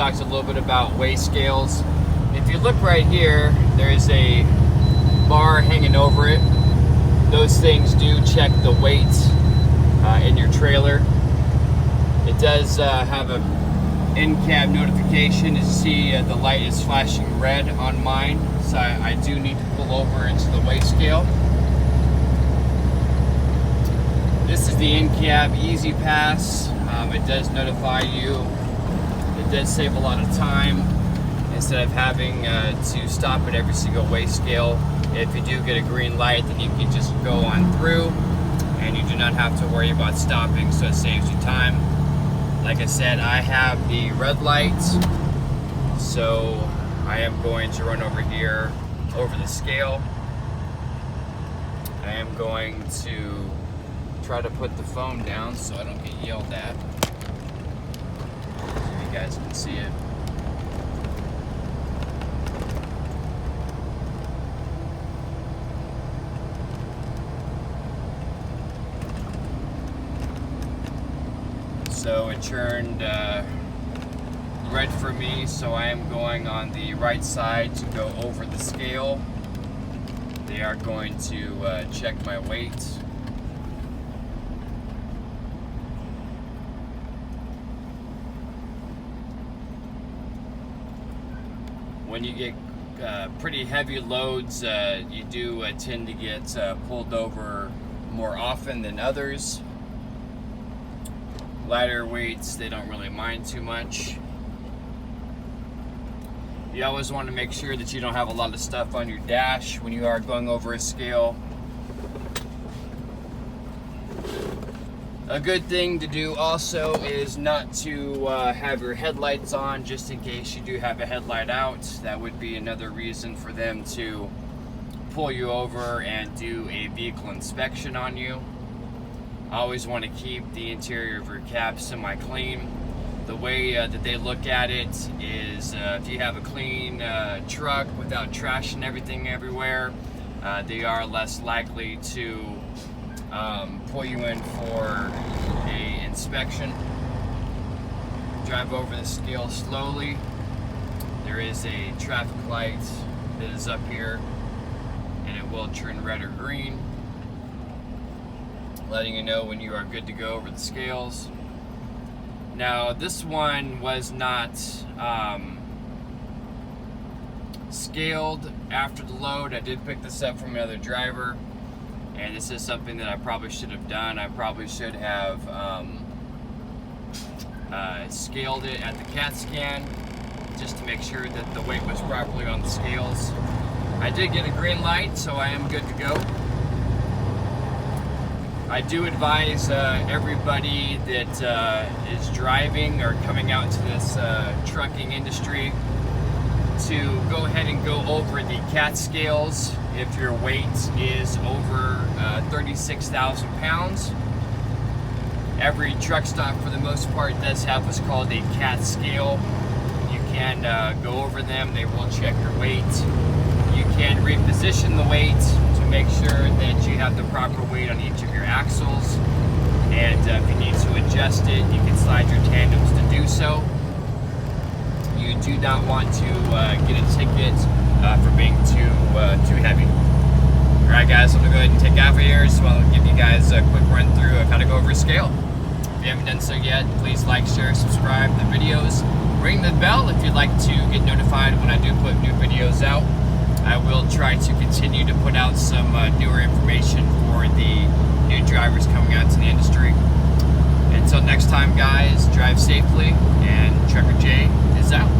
talked a little bit about weigh scales. If you look right here, there's a bar hanging over it. Those things do check the weight in your trailer. It does have a in-cab notification. As you see, the light is flashing red on mine, so I do need to pull over into the weigh scale. This is the in-cab Easy Pass. It does notify you. It does save a lot of time instead of having to stop at every single weigh scale. If you do get a green light, then you can just go on through and you do not have to worry about stopping, so it saves you time. Like I said, I have the red light, so I am going to run over here over the scale. I am going to try to put the phone down so I don't get yelled at. So you guys can see it. So it turned red for me, so I am going on the right side to go over the scale. They are going to check my weight. When you get pretty heavy loads, you do tend to get pulled over more often than others. Lighter weights, they don't really mind too much. You always want to make sure that you don't have a lot of stuff on your dash when you are going over a scale. A good thing to do also is not to have your headlights on, just in case you do have a headlight out. That would be another reason for them to pull you over and do a vehicle inspection on you. Always want to keep the interior of your cab semi-clean. The way that they look at it is if you have a clean truck without trash and everything everywhere, they are less likely to pull you in for a inspection. Drive over the scale slowly. There is a traffic light that is up here, and it will turn red or green, letting you know when you are good to go over the scales. Now, this one was not scaled after the load. I did pick this up from another driver, and this is something that I probably should have done. I probably should have scaled it at the CAT scan just to make sure that the weight was properly on the scales. I did get a green light, so I am good to go. I do advise everybody that is driving or coming out into this trucking industry to go ahead and go over the CAT scales if your weight is over 36,000 pounds. Every truck stop, for the most part, does have what's called a CAT scale. You can go over them. They will check your weight. You can reposition the weight to make sure that you have the proper weight on each of your axles. And if you need to adjust it, you can slide your tandems to do so. You do not want to get a ticket for being too heavy. Alright guys, I'm going to go ahead and take off of here, so I'll give you guys a quick run through of how to go over a scale. If you haven't done so yet, please like, share, subscribe to the videos. Ring the bell if you'd like to get notified when I do put new videos out. I will try to continue to put out some newer information for the new drivers coming out to the industry. Until next time guys, drive safely, and Trucker J is out.